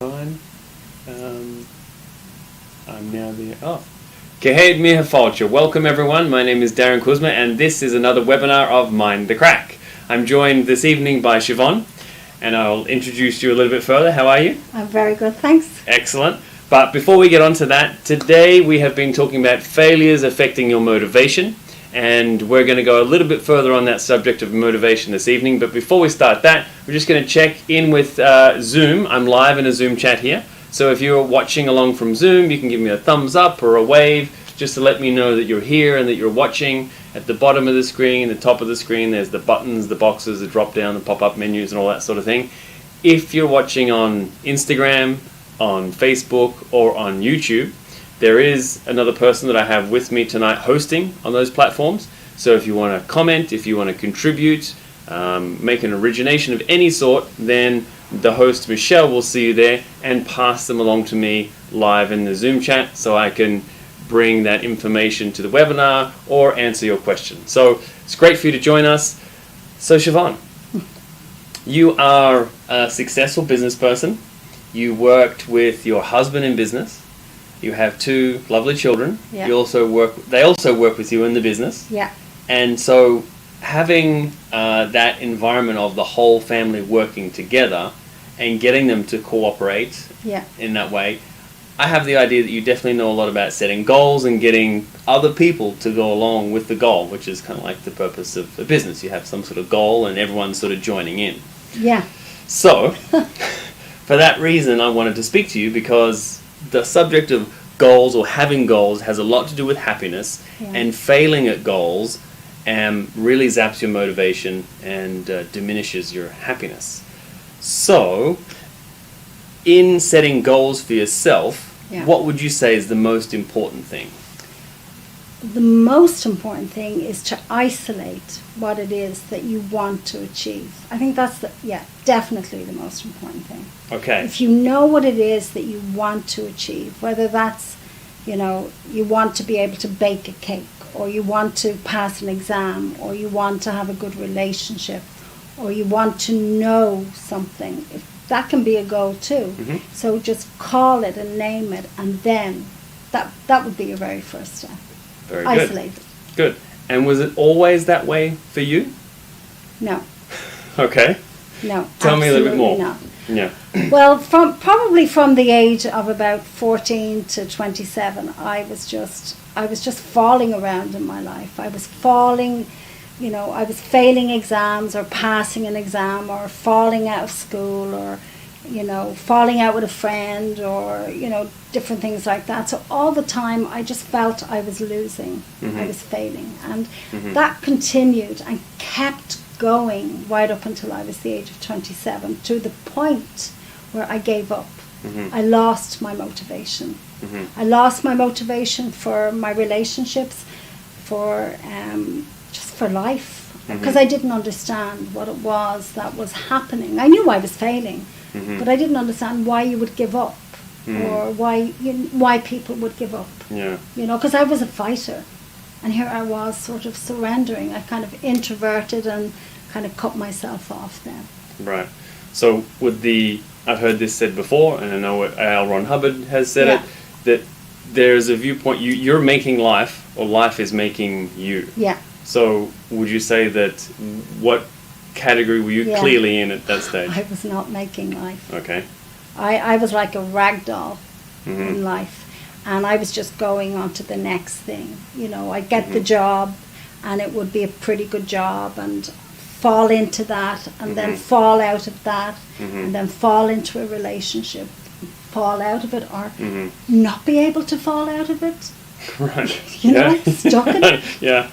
Fine. I'm now there. Oh. Gehed mir Fóill. Welcome everyone. My name is Darren Kuzma and this is another webinar of Mind the Crack. I'm joined this evening by Siobhan and I'll introduce you a little bit further. How are you? I'm very good, thanks. Excellent. But before we get on to that, today we have been talking about failures affecting your motivation, and we're going to go a little bit further on that subject of motivation this evening. But before we start that, we're just going to check in with Zoom. I'm live in a Zoom chat here, so if you're watching along from Zoom, you can give me a thumbs up or a wave just to let me know that you're here and that you're watching. At the bottom of the screen, the top of the screen, there's the buttons, the boxes, the drop down, the pop-up menus and all that sort of thing. If you're watching on Instagram, on Facebook or on YouTube, there is another person that I have with me tonight hosting on those platforms. So if you want to comment, if you want to contribute, make an origination of any sort, then the host Michelle will see you there and pass them along to me live in the Zoom chat so I can bring that information to the webinar or answer your question. So it's great for you to join us. So Siobhan, you are a successful business person. You worked with your husband in business. You have two lovely children. Yeah. They also work with you in the business. Yeah. And so having that environment of the whole family working together and getting them to cooperate in that way, I have the idea that you definitely know a lot about setting goals and getting other people to go along with the goal, which is kind of like the purpose of a business. You have some sort of goal and everyone's sort of joining in. Yeah. So for that reason, I wanted to speak to you because the subject of goals or having goals has a lot to do with happiness, and failing at goals really zaps your motivation and diminishes your happiness. So, in setting goals for yourself, what would you say is the most important thing? The most important thing is to isolate what it is that you want to achieve. I think that's definitely the most important thing. Okay. If you know what it is that you want to achieve, whether that's, you want to be able to bake a cake, or you want to pass an exam, or you want to have a good relationship, or you want to know something, that can be a goal too. Mm-hmm. So just call it and name it, and then that would be your very first step. Very Isolate good. it. Good. And was it always that way for you? No. Okay. No. Tell me a little bit more. Not. Yeah. Well, probably from the age of about 14 to 27, I was just falling around in my life. I was falling, I was failing exams or passing an exam or falling out of school or, falling out with a friend or, different things like that. So all the time I just felt I was losing, I was failing. And that continued and kept going right up until I was the age of 27, to the point where I gave up. I lost my motivation. I lost my motivation for my relationships, for just for life, because I didn't understand what it was that was happening. I knew I was failing, but I didn't understand why you would give up, or why people would give up. Yeah. Because I was a fighter, and here I was sort of surrendering. I kind of introverted and kind of cut myself off then. Right. So I've heard this said before, and I know L. Ron Hubbard has said it, that there's a viewpoint, you're making life, or life is making you. Yeah. So would you say that, what category were you clearly in at that stage? I was not making life. Okay. I was like a rag doll in life, and I was just going on to the next thing. I'd get the job, and it would be a pretty good job, and fall into that, and then fall out of that, and then fall into a relationship, fall out of it, or not be able to fall out of it. Right. Stuck in it. Yeah.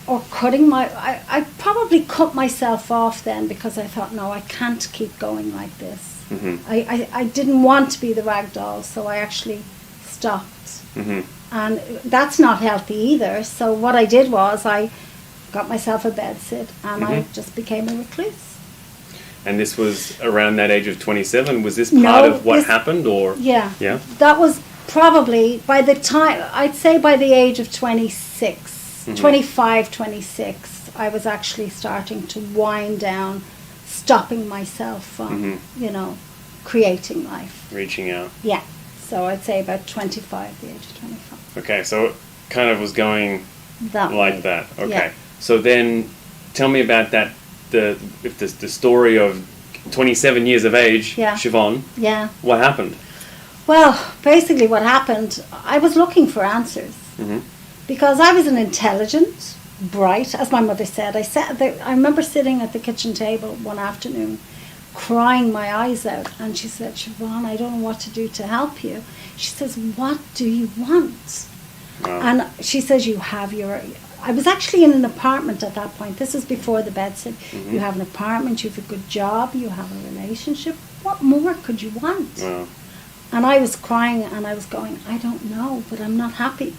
Or cutting I probably cut myself off then, because I thought, no, I can't keep going like this. I didn't want to be the rag doll, so I actually stopped. And that's not healthy either. So what I did was I got myself a bed sit, and I just became a recluse. And this was around that age of 27? Was this part of what happened, or? Yeah. Yeah. That was probably by the age of 26, 25, 26, I was actually starting to wind down, stopping myself from, creating life. Reaching out. Yeah. So I'd say about 25, the age of 25. Okay, so it kind of was going That like way. that. Okay. Yeah. So then tell me about that, the story of 27 years of age, Yeah. Siobhan. Yeah. What happened? Well, basically what happened, I was looking for answers. Mm-hmm. Because I was an intelligent, bright, as my mother said. I remember sitting at the kitchen table one afternoon, crying my eyes out, and she said, Siobhan, I don't know what to do to help you. She says, what do you want? Wow. And she says, I was actually in an apartment at that point. This is before the bed sit. Mm-hmm. You have an apartment, you have a good job, you have a relationship. What more could you want? Wow. And I was crying and I was going, I don't know, but I'm not happy.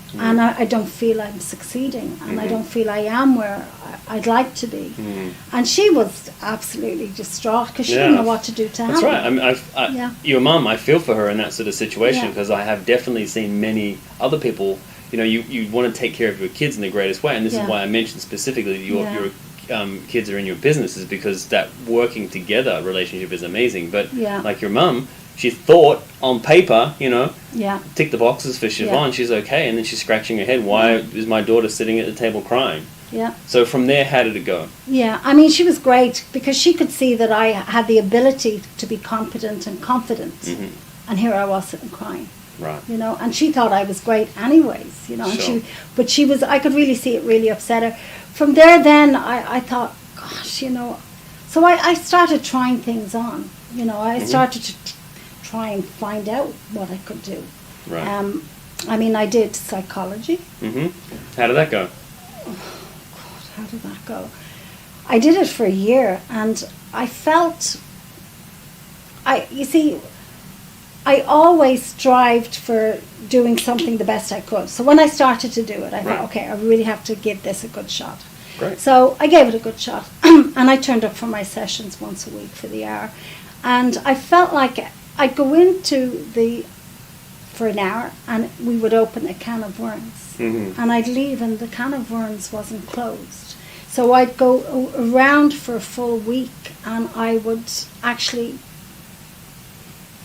Mm-hmm. And I don't feel I'm succeeding, and I don't feel I am where I'd like to be. Mm-hmm. And she was absolutely distraught because she didn't know what to do to help. That's right. I mean, your mum, I feel for her in that sort of situation, because I have definitely seen many other people. You want to take care of your kids in the greatest way, and this is why I mentioned specifically your kids are in your business, is because that working together relationship is amazing. But like your mum, she thought on paper, tick the boxes for Siobhan, she's okay, and then she's scratching her head. Why is my daughter sitting at the table crying? Yeah. So from there, how did it go? Yeah, I mean, she was great because she could see that I had the ability to be competent and confident, and here I was sitting crying. Right. And she thought I was great anyways, Sure. And she was, I could really see it really upset her. From there then, I thought, gosh, so I started trying things on, I started to try and find out what I could do. Right. I mean, I did psychology. How did that go? Oh, God, how did that go? I did it for a year, and I felt, I always strived for doing something the best I could. So when I started to do it, I thought, okay, I really have to give this a good shot. Great. So I gave it a good shot, and I turned up for my sessions once a week for the hour, and I felt like I'd go into for an hour, and we would open a can of worms, and I'd leave, and the can of worms wasn't closed. So I'd go around for a full week, and I would actually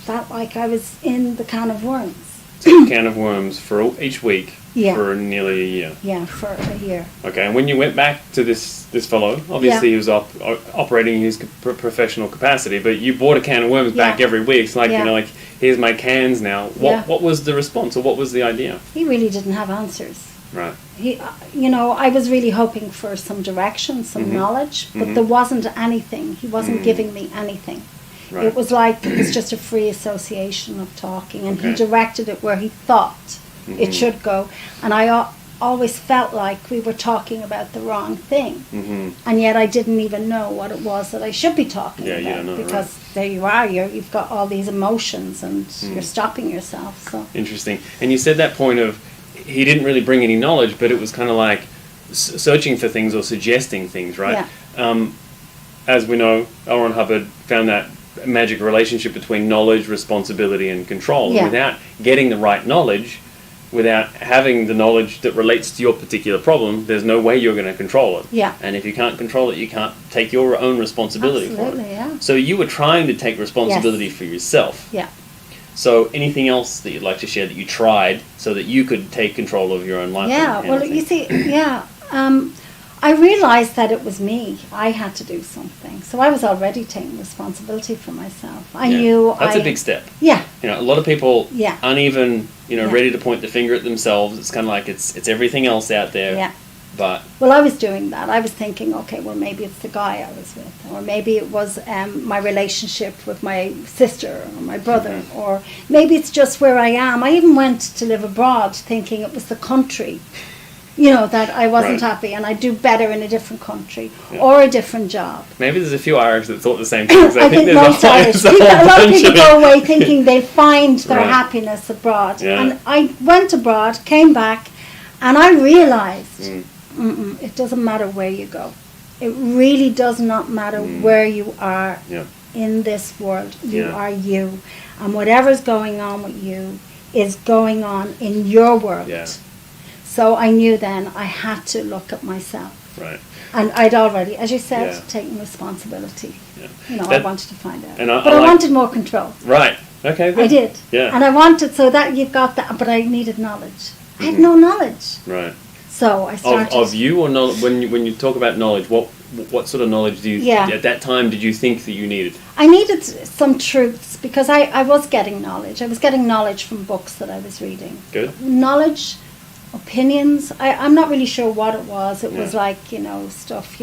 felt like I was in the can of worms. So a can of worms for each week for nearly a year. Yeah, for a year. Okay, and when you went back to this fellow, obviously he was operating in his professional capacity, but you bought a can of worms back every week. It's like, like, here's my cans now. What was the response, or what was the idea? He really didn't have answers. Right. He, I was really hoping for some direction, some knowledge, but there wasn't anything. He wasn't giving me anything. Right. It was like it was just a free association of talking, and he directed it where he thought it should go. And I always felt like we were talking about the wrong thing, and yet I didn't even know what it was that I should be talking about, because there you are, you've got all these emotions, and you're stopping yourself. So interesting. And you said that point of he didn't really bring any knowledge, but it was kind of like searching for things or suggesting things, right? Yeah. As we know, L. Ron Hubbard found that magic relationship between knowledge, responsibility, and control. Yeah. Without getting the right knowledge, without having the knowledge that relates to your particular problem, there's no way you're going to control it. Yeah. And if you can't control it, you can't take your own responsibility for it. Absolutely, yeah. So you were trying to take responsibility for yourself. Yeah. So anything else that you'd like to share that you tried so that you could take control of your own life? Yeah, well, you see, I realized that it was me. I had to do something. So I was already taking responsibility for myself. I knew that's a big step. Yeah. A lot of people aren't even, ready to point the finger at themselves. It's kind of like it's everything else out there. Yeah. But well, I was doing that. I was thinking, okay, well, maybe it's the guy I was with, or maybe it was my relationship with my sister or my brother, or maybe it's just where I am. I even went to live abroad thinking it was the country, that I wasn't happy, and I'd do better in a different country or a different job. Maybe there's a few Irish that thought the same thing. I think most Irish. A lot of people go away thinking they find their happiness abroad. Yeah. And I went abroad, came back, and I realized it doesn't matter where you go. It really does not matter where you are in this world. You are you. And whatever's going on with you is going on in your world. Yeah. So I knew then I had to look at myself. Right. And I'd already, as you said, Yeah. taken responsibility. Yeah. You know, I That- wanted to find out. and But I wanted more control. Right. Okay. Good. I did. Yeah. And I wanted, so that you've got that, but I needed knowledge. I had Mhm. no knowledge. Right. So I started. Of you or knowledge? When you talk about knowledge, what sort of knowledge do you? Yeah. At that time, did you think that you needed? I needed some truths because I was getting knowledge. I was getting knowledge from books that I was reading. Good. Knowledge, opinions. I'm not really sure what it was. It was Yeah. like, stuff,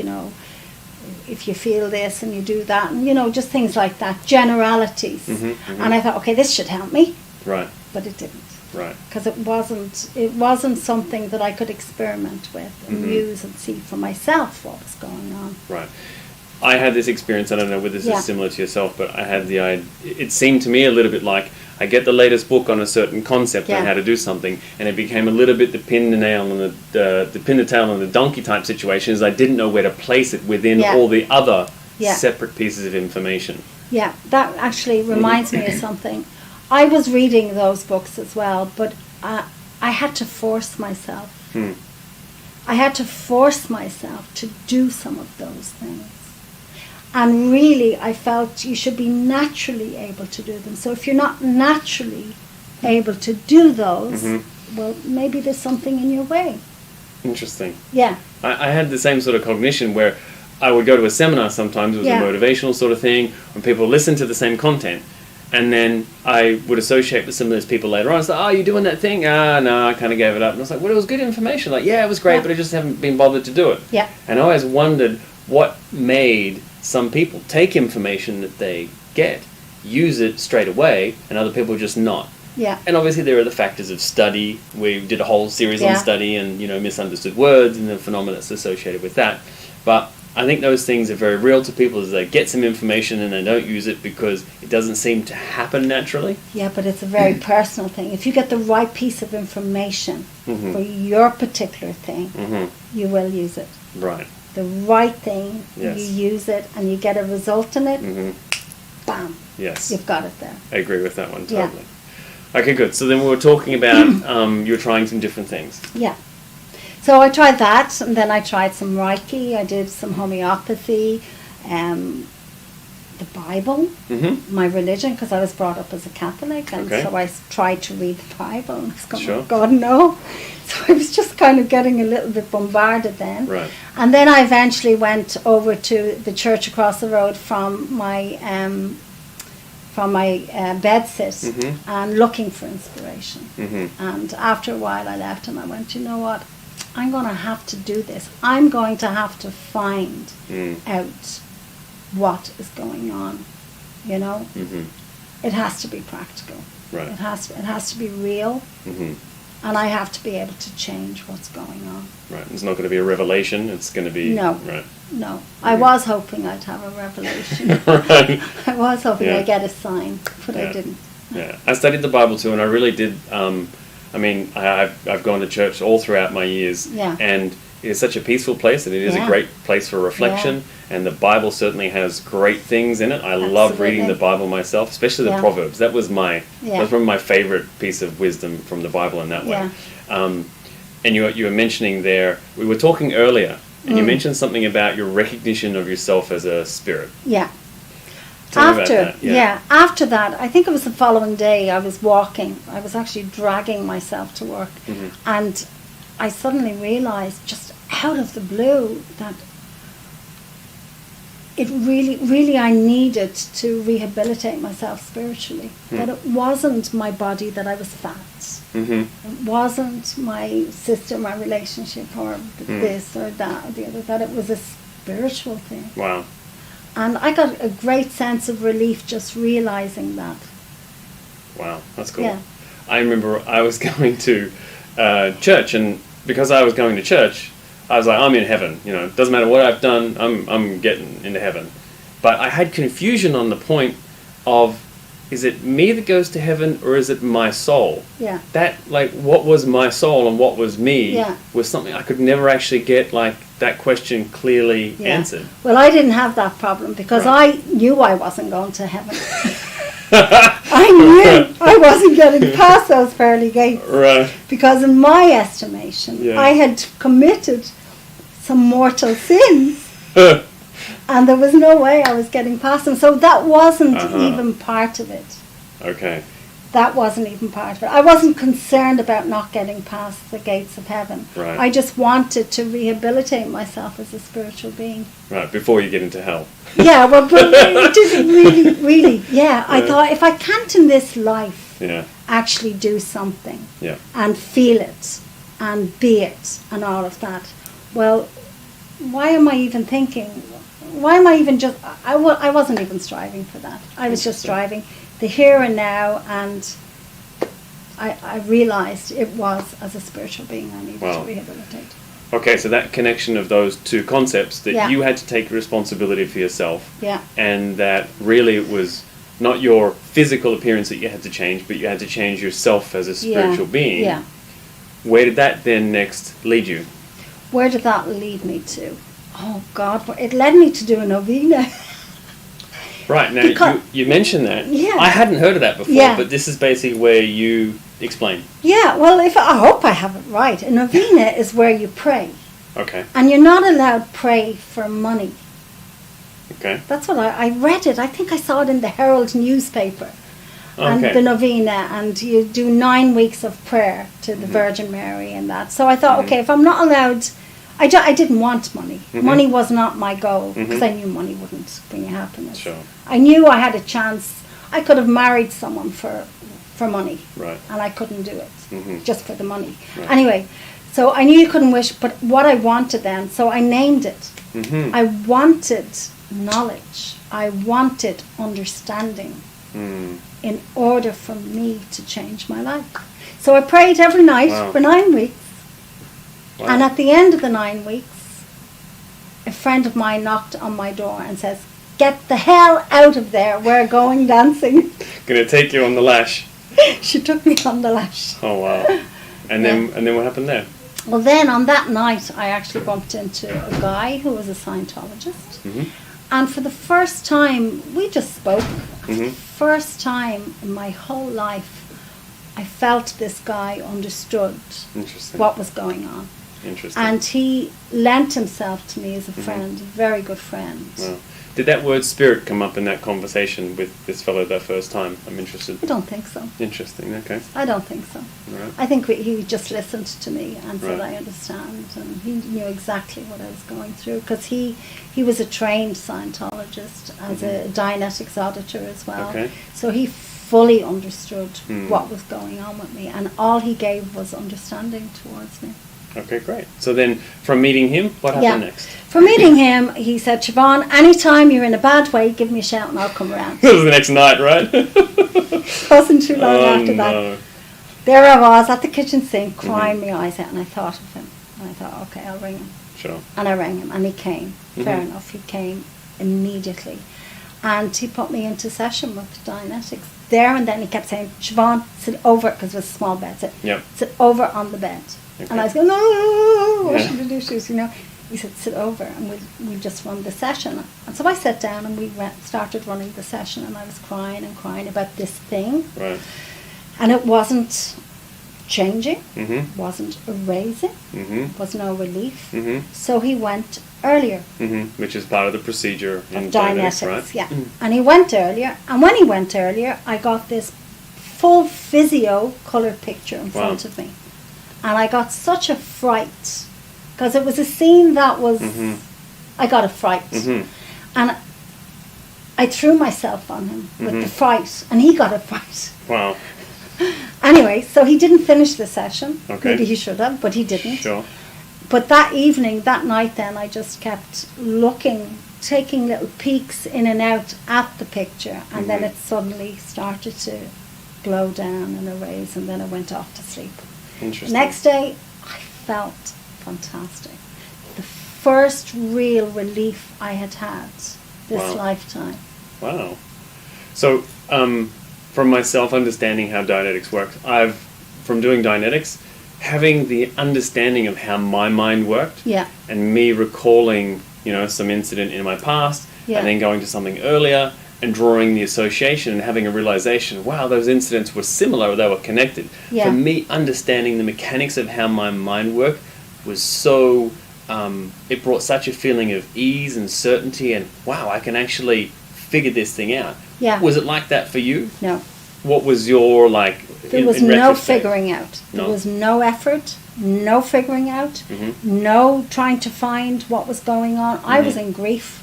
if you feel this and you do that, and, just things like that, generalities. Mhm, mhm. And I thought, okay, this should help me, Right. but it didn't. Right. Because it wasn't something that I could experiment with and Mhm. use and see for myself what was going on. Right. I had this experience. I don't know whether this Yeah. is similar to yourself, but I had it seemed to me a little bit like I get the latest book on a certain concept on Yeah. how to do something, and it became a little bit the pin the tail on the donkey type situations. I didn't know where to place it within Yeah. all the other Yeah. separate pieces of information. Yeah, that actually reminds me of something. I was reading those books as well, but I had to force myself. Hmm. I had to force myself to do some of those things. And really, I felt you should be naturally able to do them. So if you're not naturally able to do those, Mhm. well, maybe there's something in your way. Interesting. Yeah, I had the same sort of cognition where I would go to a seminar sometimes, it was Yeah. a motivational sort of thing, when people listen to the same content, and then I would associate with some of those people later on. It's like, oh, you're doing that thing? No, I kind of gave it up. And I was like, well, it was good information. Like, yeah, it was great, Yeah. but I just haven't been bothered to do it. yeah, And I always wondered what made some people take information that they get, use it straight away, and other people just not. yeah, And obviously there are the factors of study. We did a whole series on Yeah. study and, misunderstood words and the phenomena that's associated with that. But I think those things are very real to people as they get some information and they don't use it because it doesn't seem to happen naturally. yeah, but it's a very personal thing. If you get the right piece of information Mhm. for your particular thing, Hmm. you will use it. Right. The right thing, Yes. you use it and you get a result in it, Hmm. bam, Yes. you've got it there. I agree with that one Yeah. totally. Okay, good. So then we were talking about you were trying some different things. Yeah. So I tried that, and then I tried some Reiki, I did some homeopathy, the Bible, Hmm. my religion, because I was brought up as a Catholic, and Okay. so I tried to read the Bible, and I was going, Sure. oh God, no. So I was just kind of getting a little bit bombarded then. Right. And then I eventually went over to the church across the road from my bed sit Mhm. and looking for inspiration. Hmm. And after a while I left and I went, you know what, I'm going to have to do this. I'm going to have to find Mm. out what is going on, Hmm. It has to be practical. Right. It has to be real, Hmm. and I have to be able to change what's going on. Right. It's not going to be a revelation. It's going to be No. Right. No, I was hoping I'd have a revelation. Right. I was hoping Yeah. I'd get a sign, but Yeah. I didn't. Yeah, I studied the Bible too, and I really did. I've gone to church all throughout my years, Yeah. and it is such a peaceful place, and it is a Yeah. great place for reflection. And the Bible certainly has great things in it. I love reading the Absolutely. Bible myself, especially the Yeah. Proverbs. That was Yeah. that's one of my favorite piece of wisdom from the Bible in that way. Yeah. And you were mentioning there, we were talking earlier, and you Mm. mentioned something about your recognition of yourself as a spirit. Yeah. Tell me about After, that, yeah, after that, I think it was the following day, I was walking. I was actually dragging myself to work. Mhm. And I suddenly realized, just out of the blue, that it really I needed to rehabilitate myself spiritually. That it wasn't my body that I was fat. Hmm. It wasn't my sister, my relationship, or this or that or the other. That it was a spiritual thing. Wow. And I got a great sense of relief just realizing that. Wow, that's cool. Yeah. I remember I was going to church, and because I was going to church, I was like, I'm in heaven. It doesn't matter what I've done, I'm getting into heaven. But I had confusion on the point of, is it me that goes to heaven, or is it my soul? Yeah. That, what was my soul and what was me Yeah. was something I could never actually get, that question clearly Yeah. answered. Well, I didn't have that problem because Right. I knew I wasn't going to heaven. I knew I wasn't getting past those pearly gates Right. because in my estimation, Yeah. I had committed some mortal sins. And there was no way I was getting past them. So that wasn't even part of it. Okay. That wasn't even part of it. I wasn't concerned about not getting past the gates of heaven. Right. I just wanted to rehabilitate myself as a spiritual being. Right, before you get into hell. Yeah, well, but it didn't really, yeah. I thought, if I can't in this life actually do something and feel it and be it and all of that, well, why am I even thinking? Why am I even just... I wasn't even striving for that. I was just striving the here and now, and I realised it was as a spiritual being I needed to rehabilitate. Okay, so that connection of those two concepts, that you had to take responsibility for yourself, and that really it was not your physical appearance that you had to change, but you had to change yourself as a spiritual being. Yeah. Where did that then next lead you? Where did that lead me to? Oh God, it led me to do a novena. Right, now you mentioned that. Yeah. I hadn't heard of that before, but this is basically where you explain. Yeah, well, I hope I have it right. A novena is where you pray. Okay. And you're not allowed to pray for money. Okay. That's what I read it. I think I saw it in the Herald newspaper. And Okay. the novena, and you do 9 weeks of prayer to the Virgin Mary and that. So I thought, okay, if I'm not allowed... I didn't want money. Money was not my goal, because I knew money wouldn't bring you happiness. Sure. I knew I had a chance. I could have married someone for money, Right. and I couldn't do it just for the money. Right. Anyway, so I knew you couldn't wish, but what I wanted then, so I named it. I wanted knowledge. I wanted understanding in order for me to change my life. So I prayed every night for 9 weeks. Wow. And at the end of the 9 weeks, a friend of mine knocked on my door and says, "Get the hell out of there, we're going dancing." Gonna take you on the lash. She took me on the lash. Oh wow. And then what happened there? Well, then on that night, I actually bumped into a guy who was a Scientologist. And for the first time, we just spoke. First time in my whole life, I felt this guy understood what was going on. Interesting. And he lent himself to me as a friend, a very good friend. Wow. Did that word spirit come up in that conversation with this fellow that first time? I'm interested. I don't think so. Interesting, okay. I don't think so. Right. I think he just listened to me and said, Right. I understand. And he knew exactly what I was going through, because he was a trained Scientologist as a Dianetics auditor as well. Okay. So he fully understood what was going on with me, and all he gave was understanding towards me. Okay, great. So then, from meeting him, what happened next? From meeting him, he said, "Siobhan, anytime you're in a bad way, give me a shout and I'll come around." This was the next night, right? It wasn't too long after that. There I was at the kitchen sink, crying my eyes out, and I thought of him. And I thought, okay, I'll ring him. Sure. And I rang him, and he came. Fair enough, he came immediately. And he put me into session with Dianetics. There and then he kept saying, "Siobhan, sit over," because it was a small bed. Sit over on the bed. Okay. And I was going, "No, what should I do?" She was, he said, "Sit over," and we just run the session. And so I sat down and we started running the session, and I was crying and crying about this thing. Right. And it wasn't changing, Mm-hmm. wasn't erasing, Mm-hmm. was no relief. Mm-hmm. So he went earlier. Mm-hmm. Which is part of the procedure in Of Dianetics, Dianetics, right? yeah. And he went earlier, and when he went earlier, I got this full physio colour picture in front of me. And I got such a fright, because it was a scene that was, I got a fright. Mm-hmm. And I threw myself on him with the fright, and he got a fright. Wow. Anyway, so he didn't finish the session. Okay. Maybe he should have, but he didn't. Sure. But that evening, that night then, I just kept looking, taking little peeks in and out at the picture, and then it suddenly started to glow down and erase, and then I went off to sleep. Interesting. Next day, I felt fantastic. The first real relief I had this lifetime. Wow. So, from myself understanding how Dianetics works, from doing Dianetics, having the understanding of how my mind worked, and me recalling, some incident in my past, and then going to something earlier, and drawing the association and having a realization, wow, those incidents were similar, they were connected. For me, understanding the mechanics of how my mind worked was so it brought such a feeling of ease and certainty, and wow, I can actually figure this thing out. Yeah. Was it like that for you? No. What was your, like, There was in no retrospect? figuring out. There was no effort, no figuring out, Mm-hmm. no trying to find what was going on. I Mm-hmm. was in grief.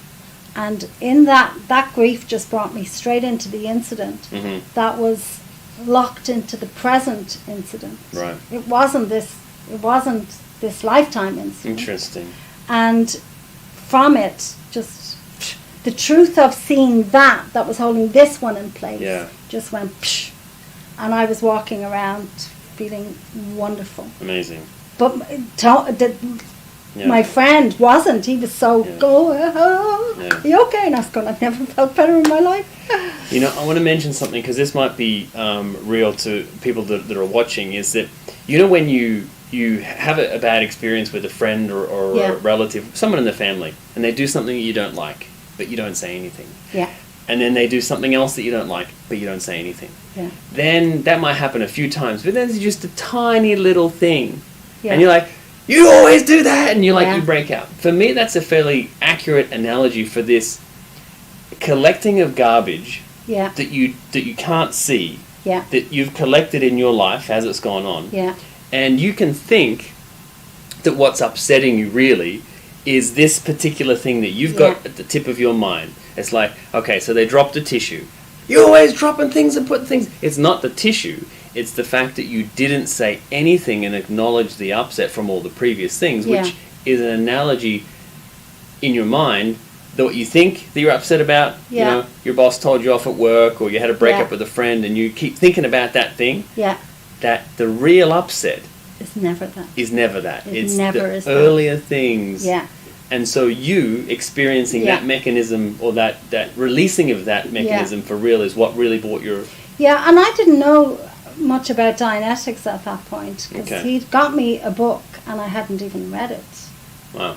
And in that grief just brought me straight into the incident Mm-hmm. that was locked into the present incident. Right. It wasn't this lifetime incident. Interesting. And from it, just the truth of seeing that was holding this one in place Yeah. just went psh, and I was walking around feeling wonderful. Amazing. But Yeah. my friend wasn't. He was so, Yeah. are you okay? And I was going, I've never felt better in my life. You know, I want to mention something, because this might be real to people that are watching, is that, you know, when you have a bad experience with a friend or Yeah. a relative, someone in the family, and they do something that you don't like, but you don't say anything. Yeah, And then they do something else that you don't like, but you don't say anything. yeah, Then that might happen a few times, but then it's just a tiny little thing. yeah. And you're like, you always do that, and Yeah. you break out. For me, that's a fairly accurate analogy for this collecting of garbage yeah, that you can't see, yeah, that you've collected in your life as it's gone on. yeah, And you can think that what's upsetting you really is this particular thing that you've got at the tip of your mind. It's like, okay, so they dropped a tissue. You're always dropping things and putting things. It's not the tissue. It's the fact that you didn't say anything and acknowledge the upset from all the previous things, Yeah. which is an analogy in your mind that what you think that you're upset about, Yeah. you know, your boss told you off at work, or you had a breakup Yeah. with a friend, and you keep thinking about that thing, yeah. that the real upset It's never that. is never that. It It's never the is that. earlier things. Yeah, And so you experiencing Yeah. that mechanism, or that releasing of that mechanism for real, is what really brought your... yeah. And I didn't know much about Dianetics at that point, because Okay. he'd got me a book and I hadn't even read it. Wow.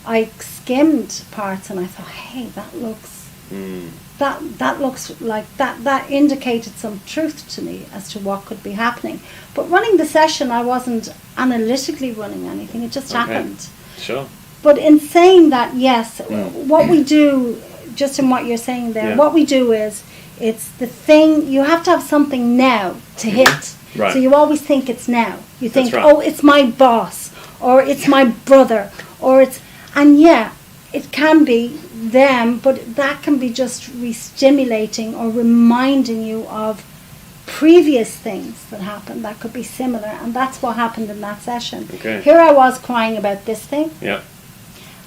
I skimmed parts and I thought, hey, that looks Mm. that looks like that indicated some truth to me as to what could be happening. But running the session, I wasn't analytically running anything. It just Okay. happened. Sure. But in saying that, yes, Mm. what we do, just in what you're saying there, Yeah. what we do is, it's the thing, you have to have something now to hit. Right. So you always think it's now. You think, right. oh, it's my boss, or it's my brother, or it's, and yeah, it can be them, but that can be just re-stimulating or reminding you of previous things that happened that could be similar, and that's what happened in that session. Okay. Here I was crying about this thing, Yeah.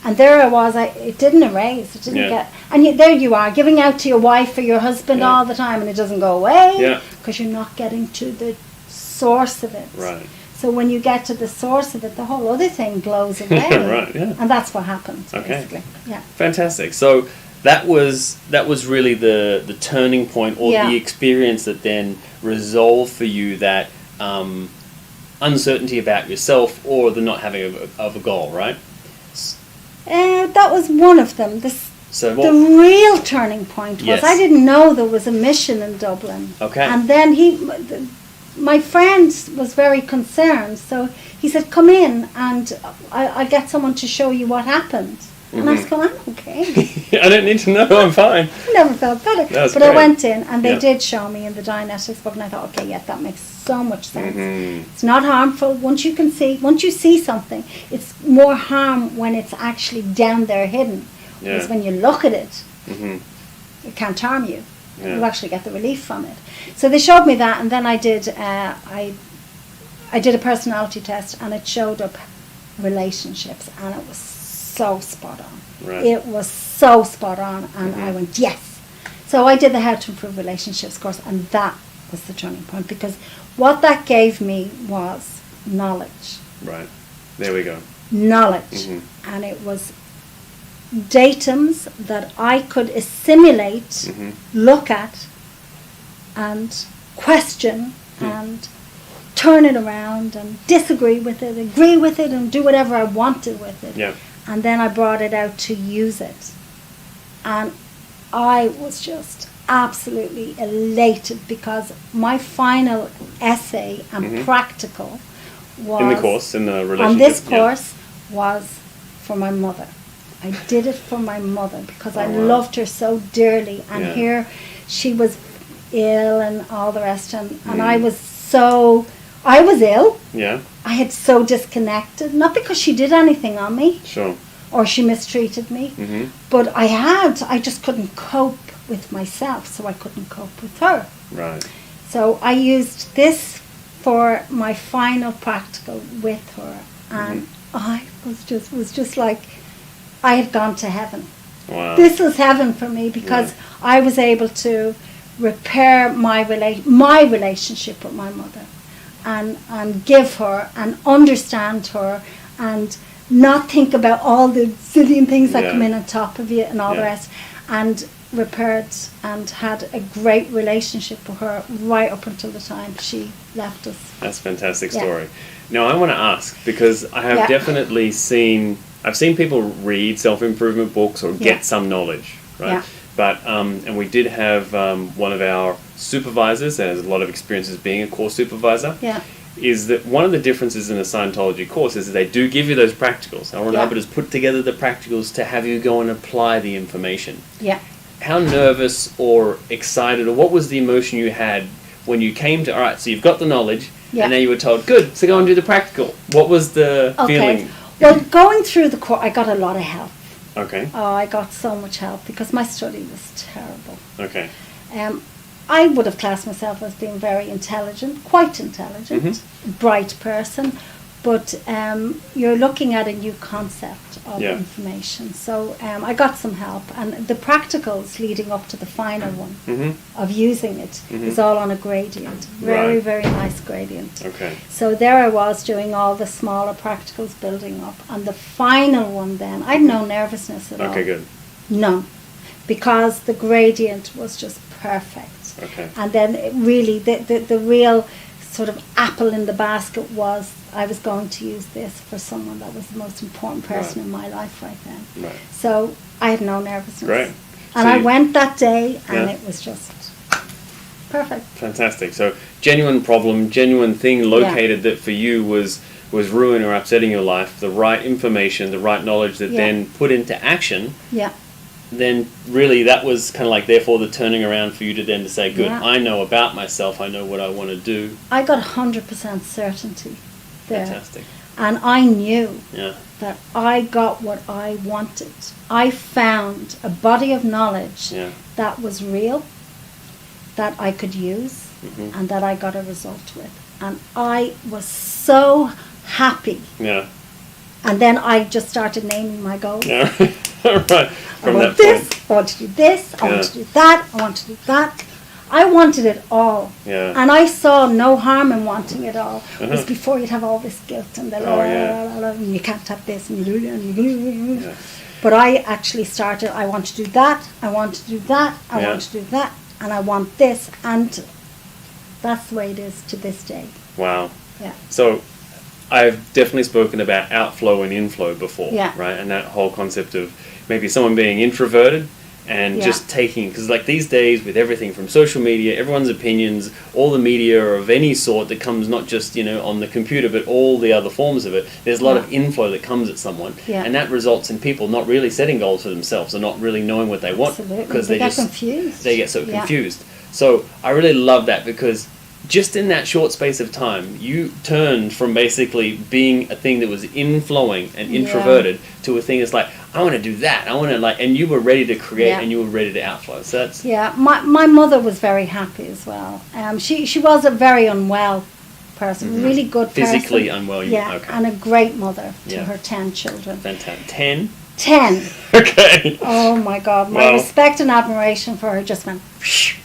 and there I was, it didn't erase, it didn't Yeah. get, and there you are, giving out to your wife or your husband Yeah. all the time, and it doesn't go away, Yeah. because you're not getting to the source of it. Right. So when you get to the source of it, the whole other thing blows away. Right, yeah. And that's what happened, Okay. basically. Yeah. Fantastic. So that was really the turning point, or Yeah. the experience that then resolved for you that uncertainty about yourself, or the not having of a goal, right? That was one of them. So The real turning point was, Yes. I didn't know there was a mission in Dublin. Okay. And then my friend was very concerned, so he said, come in and I'll get someone to show you what happened. And I was Mm-hmm. going, I'm okay. I don't need to know. I'm fine. I never felt better. That's But I great. went in and they Yeah. did show me in the Dianetics book, and I thought, okay, yeah, that makes so much sense. Mhm. It's not harmful. Once you see something, it's more harm when it's actually down there hidden. Yeah. Because when you look at it, Mhm. it can't harm you. Yeah. You actually get the relief from it. So they showed me that, and then I did I did a personality test, and it showed up relationships, and it was so spot on. Right. It was so spot on, and I Mhm. went, yes. So I did the How to Improve Relationships course, and that was the turning point, because what that gave me was knowledge. Right. There we go. Knowledge. Mhm. And it was datums that I could assimilate, Mhm. look at, and question, and turn it around, and disagree with it, agree with it, and do whatever I wanted with it. Yeah. And then I brought it out to use it. And I was just absolutely elated, because my final essay and Mhm. practical was In the course, in the relationship. on this yeah. course was for my mother. I did it for my mother because I wow. loved her so dearly. And Yeah. here she was ill and all the rest. And I was ill. Yeah. I had so disconnected, not because she did anything on me Sure. or she mistreated me, Mm-hmm. but I just couldn't cope with myself, so I couldn't cope with her. Right. So I used this for my final practical with her, and I was just like I had gone to heaven. Wow. This was heaven for me because I was able to repair my relationship with my mother, and give her and understand her and not think about all the zillion things that come in on top of you and all the rest, and repaired and had a great relationship with her right up until the time she left us. That's a fantastic story. Now I want to ask, because I have definitely I've seen people read self-improvement books or get some knowledge, right? Yeah. But and we did have one of our supervisors that has a lot of experience as being a course supervisor. Yeah. Is that one of the differences in a Scientology course is that they do give you those practicals. Our arbiters put together the practicals to have you go and apply the information. Yeah. How nervous or excited, or what was the emotion you had when you came to, all right, so you've got the knowledge, and then you were told, good, so go and do the practical. What was the feeling? Well, going through the course, I got a lot of help. Okay. Oh, I got so much help because my study was terrible. Okay. I would have classed myself as being very intelligent, quite intelligent, bright person, but you're looking at a new concept of information. So I got some help, and the practicals leading up to the final one of using it is all on a gradient. Very, very nice gradient. Okay. So there I was doing all the smaller practicals building up, and the final one then, I had no nervousness at all. Okay, good. None. Because the gradient was just perfect. Okay. And then it really, the real sort of apple in the basket was I was going to use this for someone that was the most important person in my life right then. Right. So I had no nervousness. Great. And So I went that day, and Yeah. it was just perfect. Fantastic. So genuine problem, genuine thing located that for you was ruining or upsetting your life, the right information, the right knowledge that then put into action. Yeah. Then really that was kind of like therefore the turning around for you to then to say, good, Yeah. I know about myself, I know what I want to do. I got 100% certainty there. Fantastic. And I knew Yeah. that I got what I wanted. I found a body of knowledge that was real, that I could use, and that I got a result with. And I was so happy. Yeah. And then I just started naming my goals. Yeah. Right. From I that want this, point. I want to do this, I want to do that, I want to do that. I wanted it all. Yeah. And I saw no harm in wanting it all. It was before you'd have all this guilt and and you can't have this and you do that and you do. But I actually started, I want to do that, I want to do that, I want to do that, and I want this, and that's the way it is to this day. Wow. Yeah. So I've definitely spoken about outflow and inflow before, Yeah. right? And that whole concept of maybe someone being introverted and just taking, because like these days with everything from social media, everyone's opinions, all the media of any sort that comes not just, on the computer, but all the other forms of it, there's a lot of inflow that comes at someone. Yeah. And that results in people not really setting goals for themselves or not really knowing what they want. Absolutely. Because They get just confused. They get so confused. So I really love that because just in that short space of time, you turned from basically being a thing that was inflowing and introverted to a thing that's like, I want to do that. I want to and you were ready to create and you were ready to outflow. So that's my mother was very happy as well. She was a very unwell person, really good person. Physically unwell. And a great mother to her 10 children. Fantastic. 10? 10. Okay. Oh my God, my respect and admiration for her just went.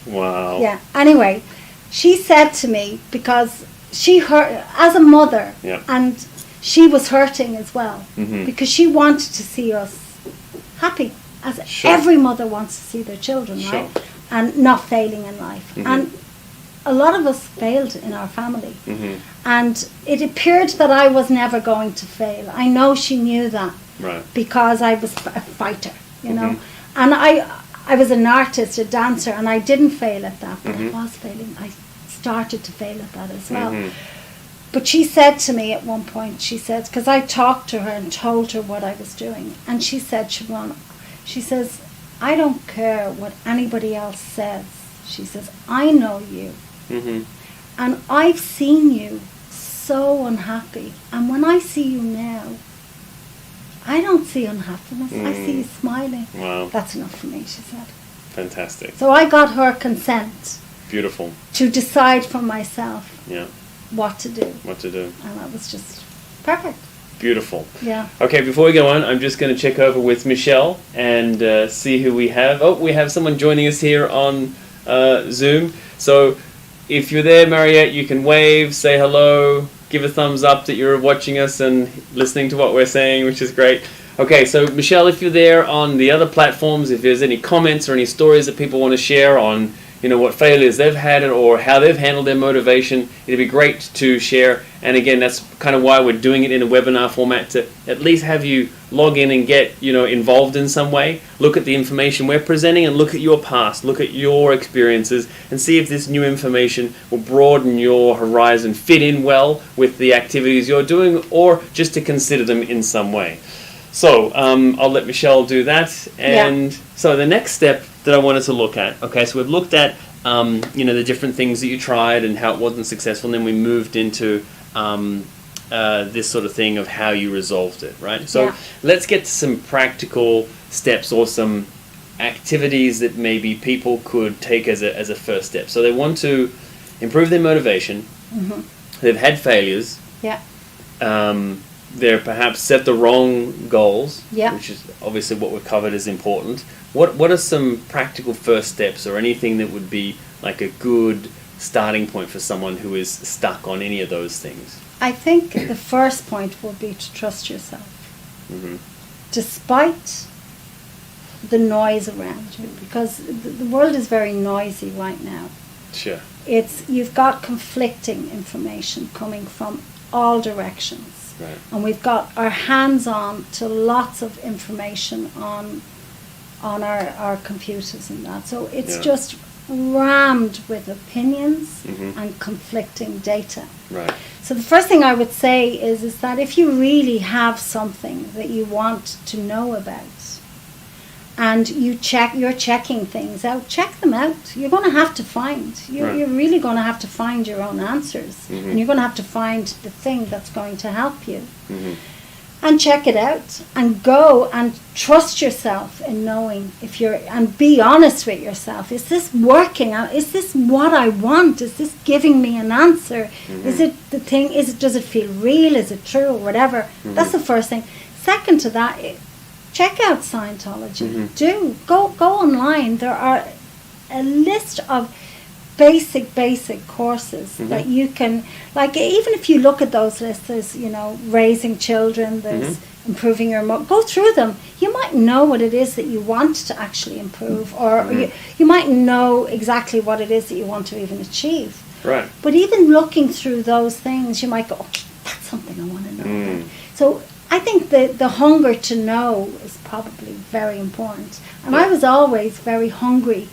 Wow. Yeah. Anyway, she said to me, because she hurt as a mother, and she was hurting as well, because she wanted to see us happy, as every mother wants to see their children, right? And not failing in life. And a lot of us failed in our family. And it appeared that I was never going to fail. I know she knew that. Right. Because I was a fighter, and I was an artist, a dancer, and I didn't fail at that, but I was failing. I started to fail at that as well. But she said to me at one point, she said, because I talked to her and told her what I was doing, and she said, Siobhan, she says, I don't care what anybody else says. She says, I know you. Mm-hmm. And I've seen you so unhappy. And when I see you now, I don't see unhappiness. I see you smiling. Wow. That's enough for me, she said. Fantastic. So I got her consent Beautiful. to decide for myself Yeah. what to do. What to do. And that was just perfect. Beautiful. Yeah. Okay, before we go on, I'm just going to check over with Michelle and see who we have. Oh, we have someone joining us here on Zoom. So if you're there, Mariette, you can wave, say hello, give a thumbs up that you're watching us and listening to what we're saying, which is great. Okay, so Michelle, if you're there on the other platforms, if there's any comments or any stories that people want to share on, you know, what failures they've had or how they've handled their motivation, it'd be great to share. And again, that's kind of why we're doing it in a webinar format, to at least have you log in and get, you know, involved in some way. Look at the information we're presenting and look at your past, look at your experiences, and see if this new information will broaden your horizon, fit in well with the activities you're doing, or just to consider them in some way. So I'll let Michelle do that. And so the next step that I wanted to look at, okay, so we've looked at, you know, the different things that you tried and how it wasn't successful, and then we moved into this sort of thing of how you resolved it, right? So let's get to some practical steps or some activities that maybe people could take as a first step. So they want to improve their motivation. Mm-hmm. They've had failures. Yeah. They're perhaps set the wrong goals, Yeah. which is obviously what we've covered is important. What are some practical first steps or anything that would be like a good starting point for someone who is stuck on any of those things? I think the first point would be to trust yourself. Mm-hmm. Despite the noise around you, because the world is very noisy right now. Sure. You've got conflicting information coming from all directions. Right. And we've got our hands on to lots of information on our computers and that. So it's just rammed with opinions and conflicting data. Right. So the first thing I would say is that if you really have something that you want to know about, and you're checking things out, check them out. You're going to have to find. You're really going to have to find your own answers, and you're going to have to find the thing that's going to help you. Mm-hmm. And check it out, and go and trust yourself in knowing and be honest with yourself. Is this working out? Is this what I want? Is this giving me an answer? Mm-hmm. Is it the thing? Does it feel real? Is it true? Or whatever. Mm-hmm. That's the first thing. Second to that, check out Scientology. Mm-hmm. Do go online. There are a list of basic courses that you can, like, even if you look at those lists, there's, you know, raising children, there's improving your go through them. You might know what it is that you want to actually improve, or you might know exactly what it is that you want to even achieve. Right. But even looking through those things, you might go, okay, that's something I want to know about. So I think the hunger to know is probably very important. And I was always very hungry.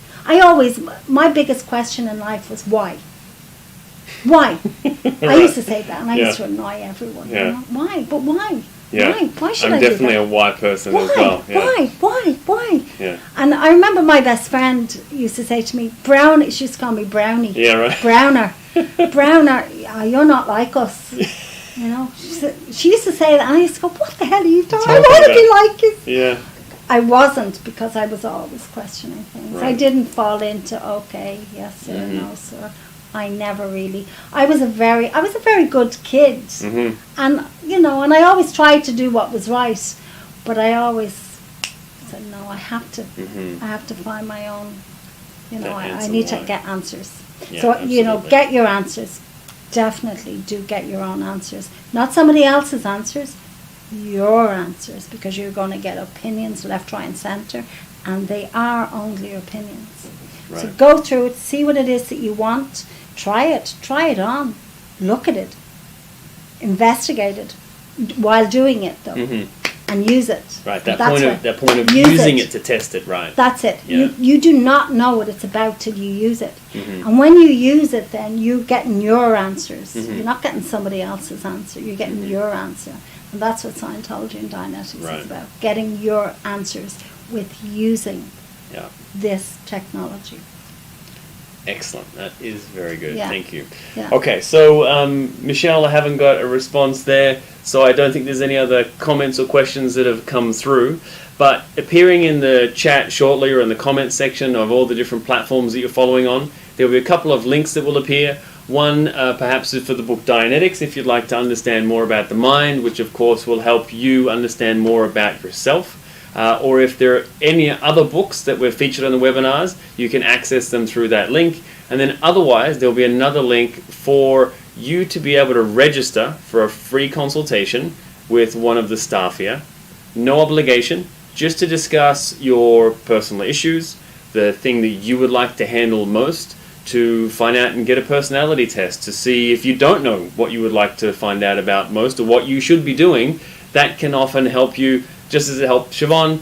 My biggest question in life was why? Why? I used to say that, and I used to annoy everyone. Yeah. You know? Why? But why? Yeah. Why? Why should I'm I do that? definitely a why person Why? as well. Yeah. Why? Yeah. And I remember my best friend used to say to me, Brownie, she used to call me Brownie. Yeah, right. Browner, you're not like us. You know, she used to say that, and I used to go, what the hell are you talking about? I want to be like you. Yeah. I wasn't, because I was always questioning things. Right. I didn't fall into, okay, yes sir, no sir. I never really. I was a very good kid, and you know, and I always tried to do what was right, but I always said no. I have to find my own. You know, I need to get answers. Yeah, so absolutely. you know, get your answers. Definitely do get your own answers, not somebody else's answers. Your answers, because you're going to get opinions left, right and centre, and they are only opinions. Right. So go through it, see what it is that you want, try it on, look at it, investigate it while doing it though. and use it. Right, That's that point of use using it. it to test it, right. That's it. Yeah. You do not know what it's about till you use it. Mm-hmm. And when you use it, then you're getting your answers. Mm-hmm. You're not getting somebody else's answer. You're getting your answer. And that's what Scientology and Dianetics Right. is about. Getting your answers with using Yeah. this technology. Excellent. That is very good. Yeah. Thank you. Yeah. Okay, so Michelle, I haven't got a response there, so I don't think there's any other comments or questions that have come through. But appearing in the chat shortly or in the comments section of all the different platforms that you're following on, there will be a couple of links that will appear. One perhaps is for the book Dianetics, if you'd like to understand more about the mind, which of course will help you understand more about yourself. Or if there are any other books that were featured on the webinars, you can access them through that link. And then otherwise, there'll be another link for you to be able to register for a free consultation with one of the staff here. No obligation, just to discuss your personal issues, the thing that you would like to handle most, to find out and get a personality test to see if you don't know what you would like to find out about most or what you should be doing. That can often help you, just as it helped Siobhan,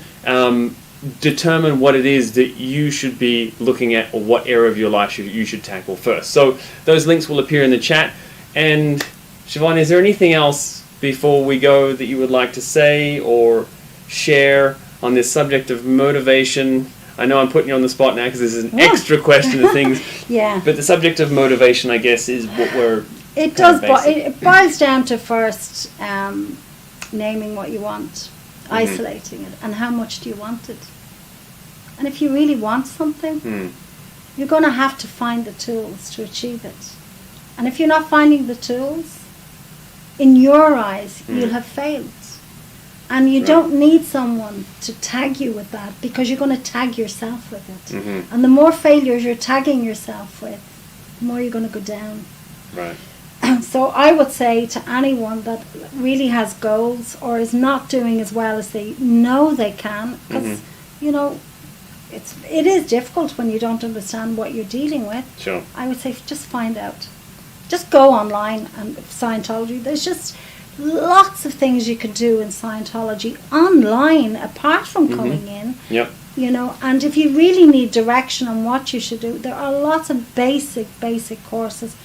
determine what it is that you should be looking at or what area of your life you should tackle first. So those links will appear in the chat. And Siobhan, is there anything else before we go that you would like to say or share on this subject of motivation? I know I'm putting you on the spot now because this is an extra question of things. Yeah. But the subject of motivation, I guess, is what we're... It does. It boils down to first naming what you want, isolating it, and how much do you want it. And if you really want something, you're going to have to find the tools to achieve it. And if you're not finding the tools, in your eyes, you'll have failed. And you don't need someone to tag you with that, because you're going to tag yourself with it. And the more failures you're tagging yourself with, the more you're going to go down. Right. So I would say to anyone that really has goals or is not doing as well as they know they can, because, you know, it is difficult when you don't understand what you're dealing with. Sure. I would say just find out. Just go online and Scientology. There's just lots of things you can do in Scientology online apart from coming in. Yep. You know, and if you really need direction on what you should do, there are lots of basic courses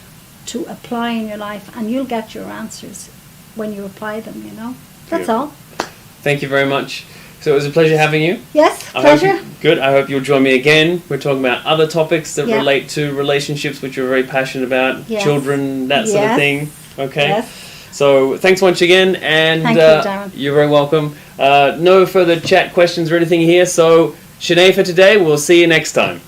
to apply in your life, and you'll get your answers when you apply them, you know. That's all. Thank you very much. So it was a pleasure having you. Yes, pleasure. Good. I hope you'll join me again. We're talking about other topics that relate to relationships, which you're very passionate about, children, that sort of thing. Okay. Yes. So thanks once again, and Thank you, Darren. You're very welcome. No further chat questions or anything here, so Sinead for today. We'll see you next time.